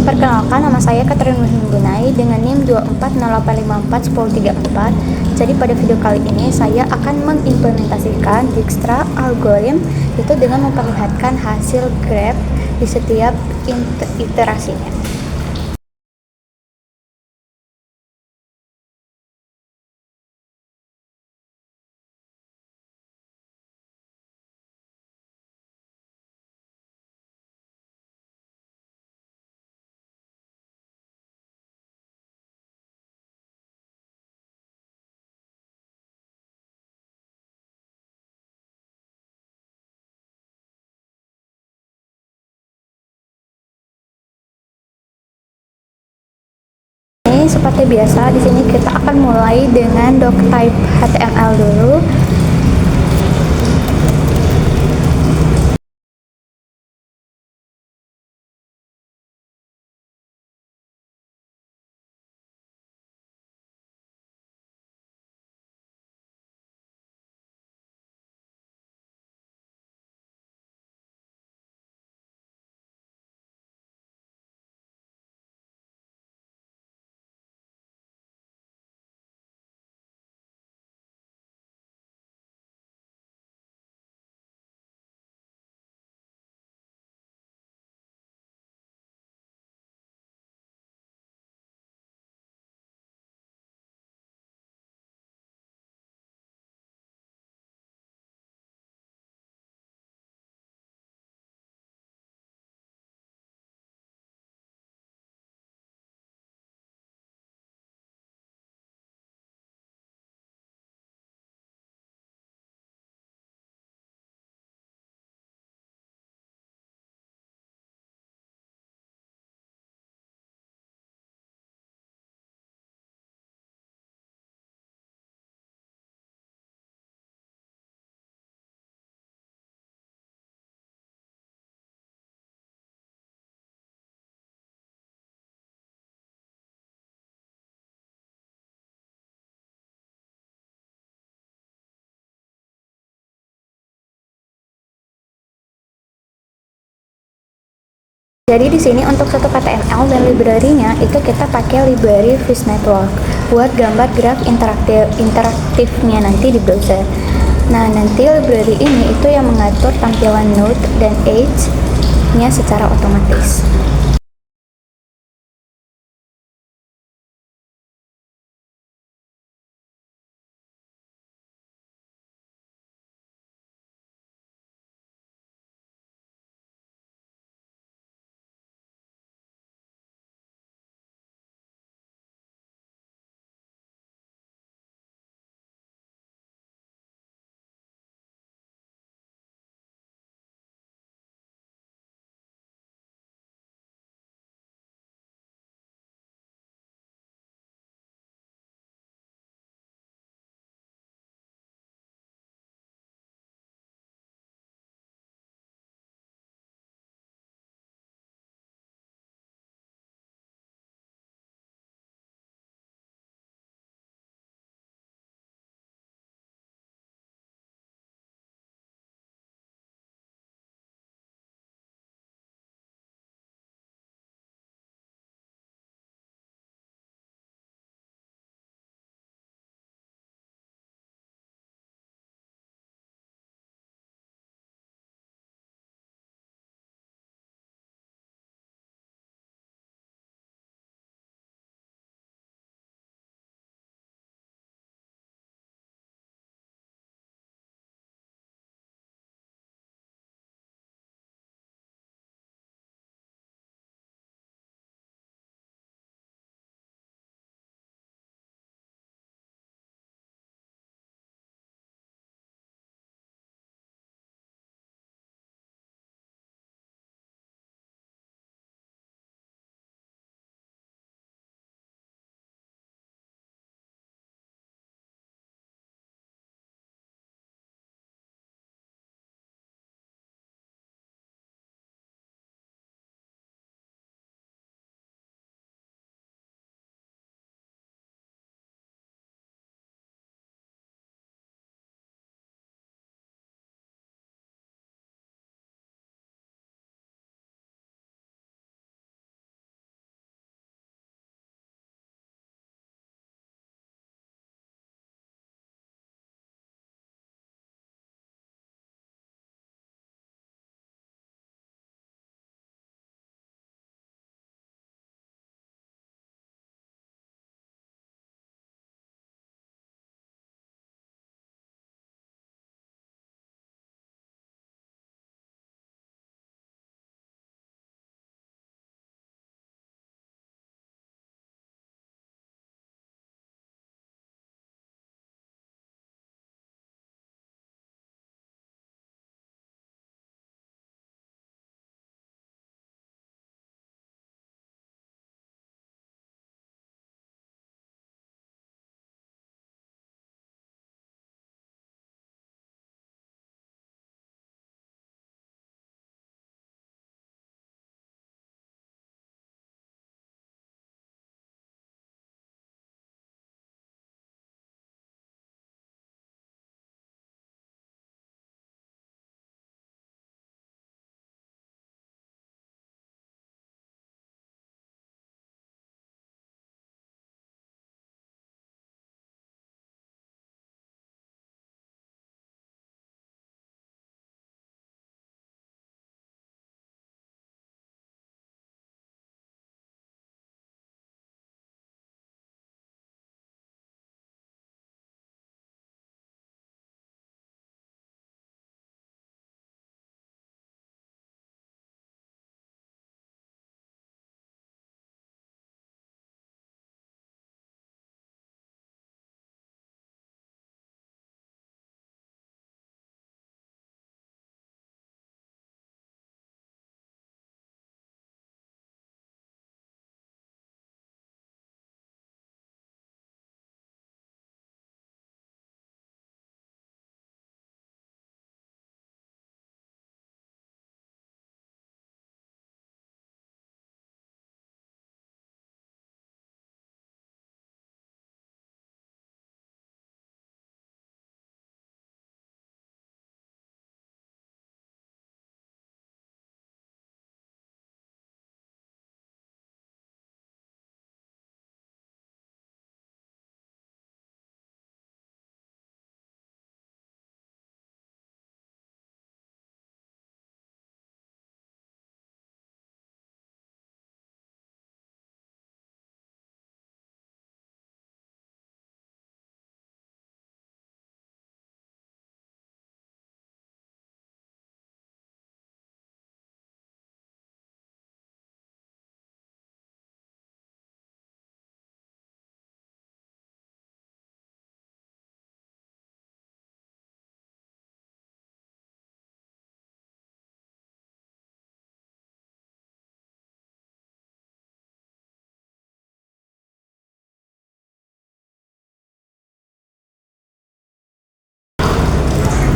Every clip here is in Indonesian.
Perkenalkan, nama saya Catherine Gunai dengan NIM 240854104. Jadi pada video kali ini saya akan mengimplementasikan Dijkstra algorithm itu dengan memperlihatkan hasil graph di setiap iterasinya. Seperti biasa, di sini kita akan mulai dengan doctype HTML dulu. Jadi di sini untuk satu HTML dan library-nya itu kita pakai library Fish Network buat gambar graf interaktifnya nanti di browser. Nah, nanti library ini itu yang mengatur tampilan node dan edge-nya secara otomatis.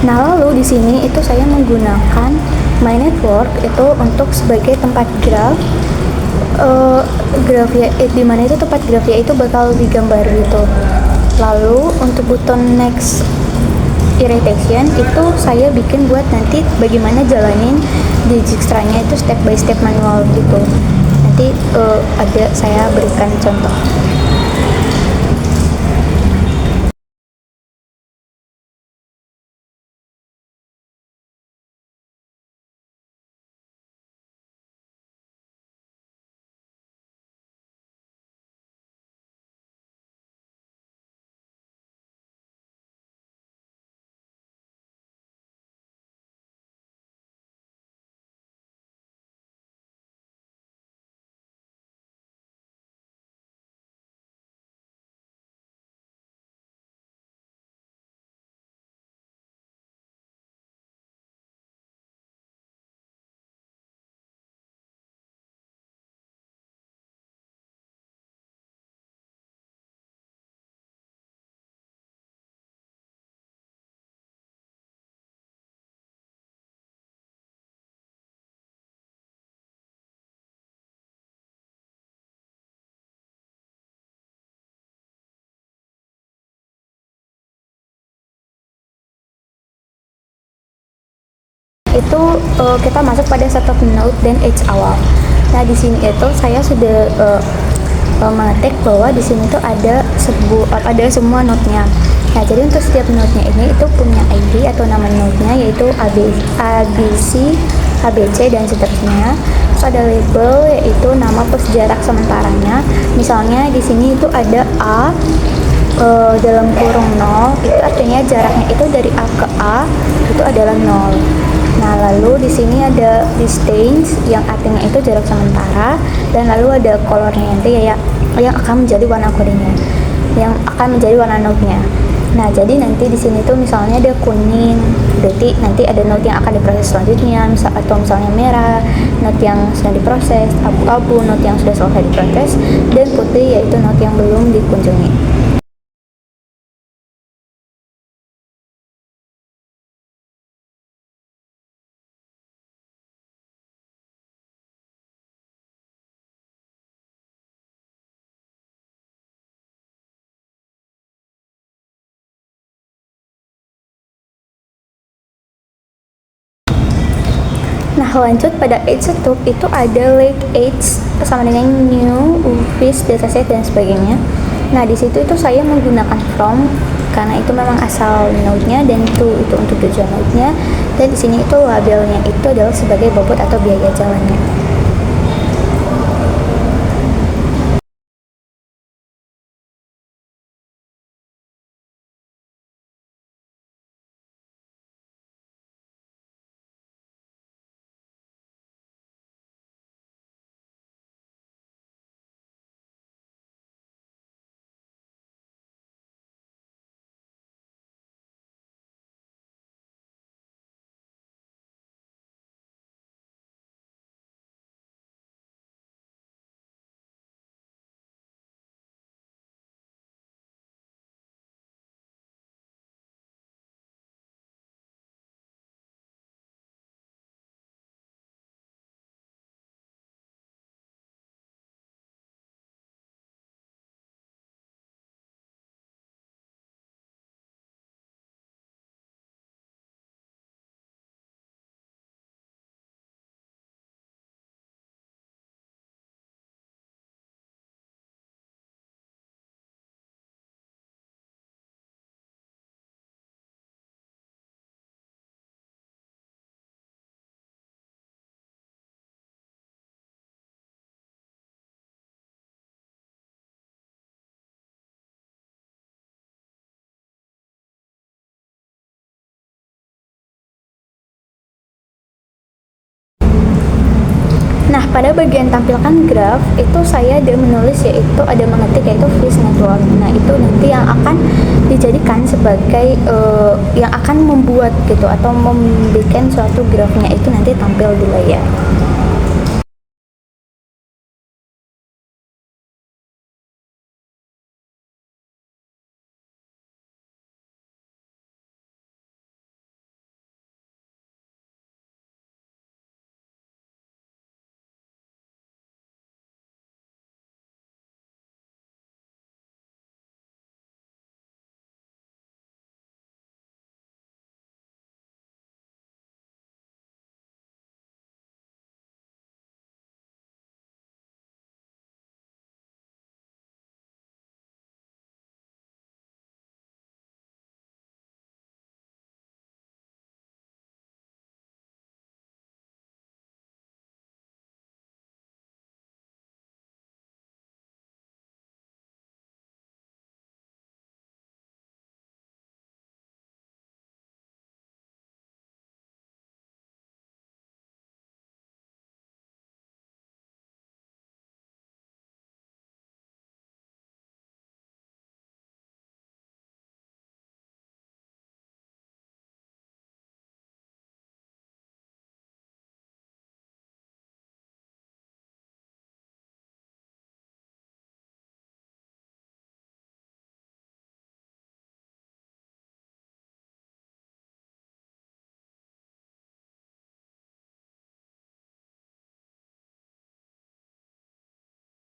Nah, lalu di sini itu saya menggunakan My Network itu untuk sebagai tempat graf graf ya, di mana itu tempat graf ya itu bakal digambar gitu. Lalu untuk button next irritation itu saya bikin buat nanti bagaimana jalanin di Dijkstranya itu step by step manual gitu. Nanti ada saya berikan contoh. Itu kita masuk pada setup node dan edge awal. Nah, di sini itu saya sudah mengetik bahwa di sini tuh ada semua node-nya. Nah, jadi untuk setiap node-nya ini itu punya ID atau nama node-nya yaitu ABC, ABC dan seterusnya. Terus ada label yaitu nama plus jarak sementaranya. Misalnya di sini itu ada A dalam kurung 0, itu artinya jaraknya itu dari A ke A itu adalah 0. Nah, lalu di sini ada distance yang artinya itu jarak sementara, dan lalu ada colornya nanti ya yang akan menjadi warna kodenya, yang akan menjadi warna node-nya. Nah, jadi nanti di sini tuh misalnya ada kuning, berarti nanti ada node yang akan diproses selanjutnya, atau misalnya merah, node yang sedang diproses, abu-abu, node yang sudah selesai diproses, dan putih yaitu node yang belum dikunjungi. Nah, lanjut pada age setup itu ada late age sama dengan new fish dataset dan sebagainya. Nah, di situ itu saya menggunakan from karena itu memang asal node-nya dan itu untuk tujuan node-nya, dan di sini itu labelnya itu adalah sebagai bobot atau biaya jalannya. Nah, pada bagian tampilkan graf itu saya ada menulis yaitu ada mengetik yaitu fish network. Nah, itu nanti yang akan dijadikan sebagai yang akan membuat gitu atau membuat suatu grafnya itu nanti tampil di layar.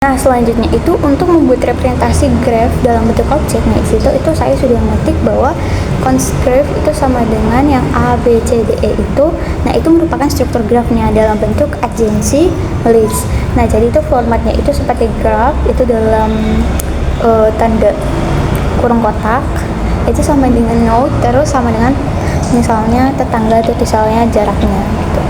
Nah, selanjutnya itu untuk membuat representasi graph dalam bentuk objek. Nah, itu saya sudah mengetik bahwa const graph itu sama dengan yang A, B, C, D, E itu. Nah, itu merupakan struktur graphnya dalam bentuk adjacency list. Nah, jadi itu formatnya itu seperti graph itu dalam tanda kurung kotak. Itu sama dengan node, terus sama dengan misalnya tetangga atau misalnya jaraknya gitu.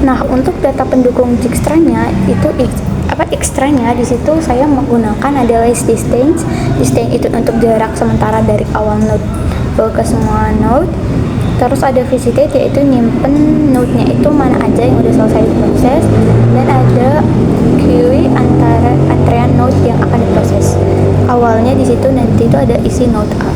Nah, untuk data pendukung Dijkstra-nya itu ekstranya di situ saya menggunakan adalah distance. Distance itu untuk jarak sementara dari awal node ke semua node. Terus ada visited yaitu nyimpen node-nya itu mana aja yang udah selesai diproses, dan ada queue antara antrean node yang akan diproses. Awalnya di situ nanti itu ada isi node A.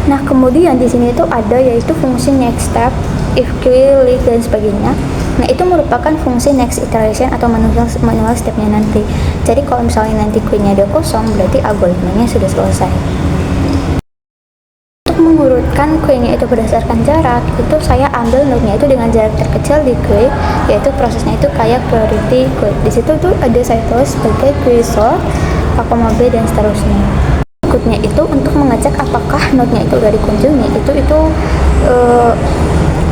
Nah, kemudian di sini itu ada yaitu fungsi next step, if queue, lead, dan sebagainya. Nah, itu merupakan fungsi next iteration atau manual stepnya nanti. Jadi kalau misalnya nanti queue-nya udah kosong, berarti algoritmanya sudah selesai. Untuk mengurutkan queue-nya itu berdasarkan jarak, itu saya ambil node-nya itu dengan jarak terkecil di queue, yaitu prosesnya itu kayak priority queue. Di situ tuh ada saya tulis sebagai queue sort, A, B, dan seterusnya. Berikutnya itu untuk mengecek apakah node-nya itu udah dikunjungi, itu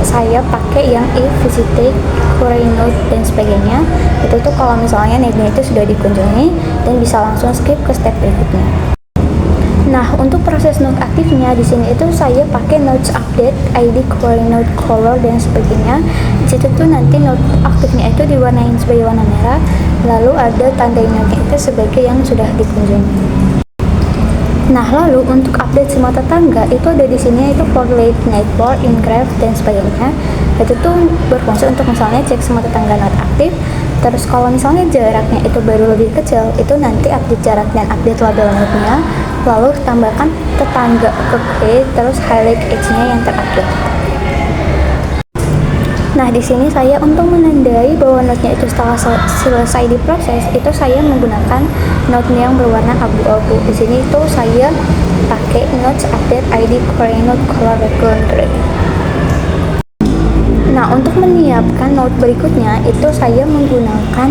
saya pakai yang if visited, query node, dan sebagainya. Itu tuh kalau misalnya node-nya itu sudah dikunjungi dan bisa langsung skip ke step berikutnya. Nah, untuk proses node aktifnya di sini itu saya pakai nodes update, ID, query node, color, dan sebagainya. Di situ tuh nanti node aktifnya itu diwarnain sebagai warna merah, lalu ada tanda node itu sebagai yang sudah dikunjungi. Nah, lalu untuk update semua tetangga itu ada di sini, itu for late neighbor, in graph, dan sebagainya. Itu tuh berfungsi untuk misalnya cek semua tetangga node aktif. Terus kalau misalnya jaraknya itu baru lebih kecil, itu nanti update jarak dan update label node-nya, lalu tambahkan tetangga ke queue, terus highlight age-nya yang terupdate. Nah, di sini saya untuk menandai bahwa node-nya itu setelah selesai diproses, itu saya menggunakan node yang berwarna abu-abu. Di sini itu saya pakai nodes update, ID, query node, color, background, gray. Nah, untuk menyiapkan node berikutnya itu saya menggunakan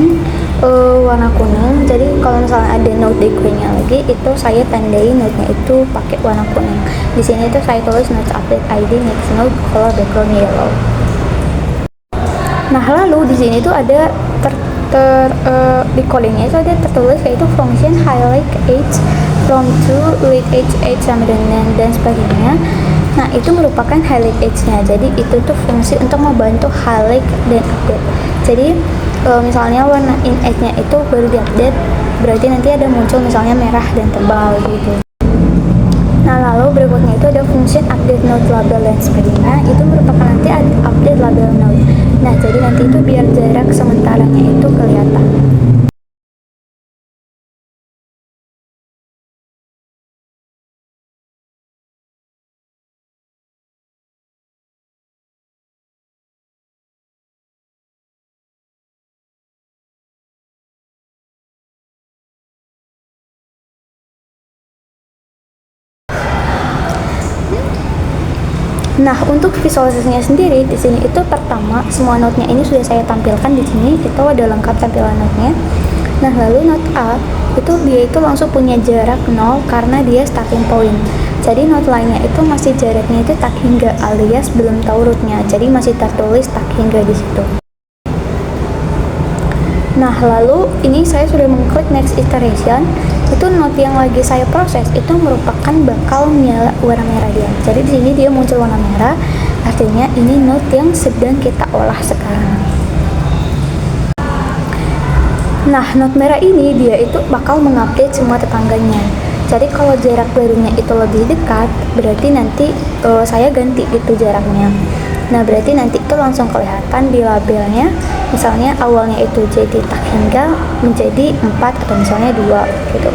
warna kuning. Jadi kalau misalnya ada node di queue-nya lagi, itu saya tandai node-nya itu pakai warna kuning. Di sini itu saya tulis nodes update, ID, next node, color, background, yellow. Nah, lalu di sini tuh ada di codingnya itu ada tertulis yaitu function highlight age from to lead age sama dengan dan sebagainya. Nah, itu merupakan highlight edge-nya. Jadi itu tuh fungsi untuk membantu highlight dan update. Jadi misalnya warna in edge-nya itu baru diupdate, berarti nanti ada muncul misalnya merah dan tebal gitu. Nah, lalu berikutnya itu ada fungsi update node label dan sebagainya. Itu merupakan nanti update label node. Nah, jadi nanti itu biar jarak sementaranya itu kelihatan. Nah, untuk visualisasinya sendiri di sini itu pertama semua node-nya ini sudah saya tampilkan di sini, itu ada lengkap tampilan node-nya. Nah, lalu node A itu dia itu langsung punya jarak 0 karena dia starting point. Jadi node lainnya itu masih jaraknya itu tak hingga alias belum tahu root-nya. Jadi masih tertulis tak hingga di situ. Nah, lalu ini saya sudah mengklik next iteration. Itu node yang lagi saya proses itu merupakan bakal menyala warna merah dia. Jadi di sini dia muncul warna merah, artinya ini node yang sedang kita olah sekarang. Nah, node merah ini dia itu bakal mengupdate semua tetangganya. Jadi kalau jarak barunya itu lebih dekat, berarti nanti saya ganti itu jaraknya. Nah, berarti nanti itu langsung kelihatan di labelnya. Misalnya awalnya itu jadi tak hingga menjadi 4 atau misalnya 2 gitu.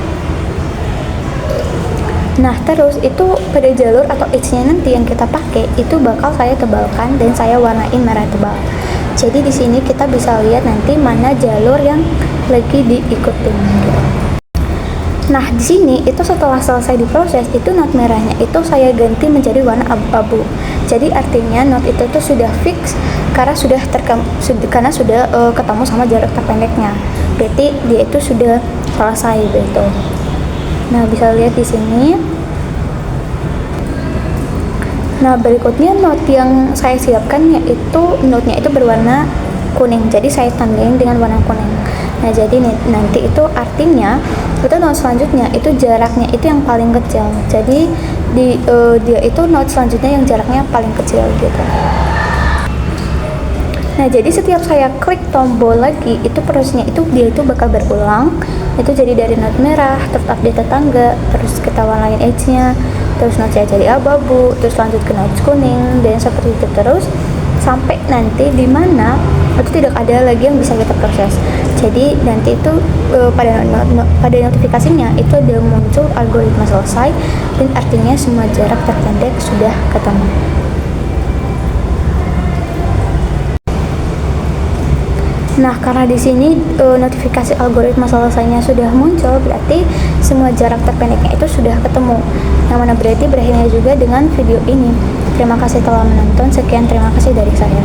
Nah, terus itu pada jalur atau edge-nya nanti yang kita pakai itu bakal saya tebalkan dan saya warnain merah tebal. Jadi di sini kita bisa lihat nanti mana jalur yang lagi diikutin gitu. Nah, di sini itu setelah selesai diproses, itu node merahnya itu saya ganti menjadi warna abu-abu. Jadi artinya node itu tuh sudah fix karena sudah ketemu sama jarak terpendeknya. Berarti dia itu sudah selesai gitu. Nah, bisa lihat di sini. Nah, berikutnya node yang saya siapkan yaitu node-nya itu berwarna kuning. Jadi saya tandain dengan warna kuning. Nah, jadi nanti itu artinya itu node selanjutnya itu jaraknya itu yang paling kecil. Jadi dia itu node selanjutnya yang jaraknya paling kecil gitu. Nah, jadi setiap saya klik tombol lagi itu prosesnya itu dia itu bakal berulang. Itu jadi dari node merah, terus update tetangga, terus kita warnain edge-nya, terus node saya jadi abu-abu, terus lanjut ke node kuning, dan seperti itu terus sampai nanti di mana itu tidak ada lagi yang bisa kita proses. Jadi nanti itu pada notifikasinya itu ada muncul algoritma selesai dan artinya semua jarak terpendek sudah ketemu. Nah, karena di sini notifikasi algoritma selesainya sudah muncul, berarti semua jarak terpendeknya itu sudah ketemu. Yang mana berarti berakhirnya juga dengan video ini. Terima kasih telah menonton. Sekian, terima kasih dari saya.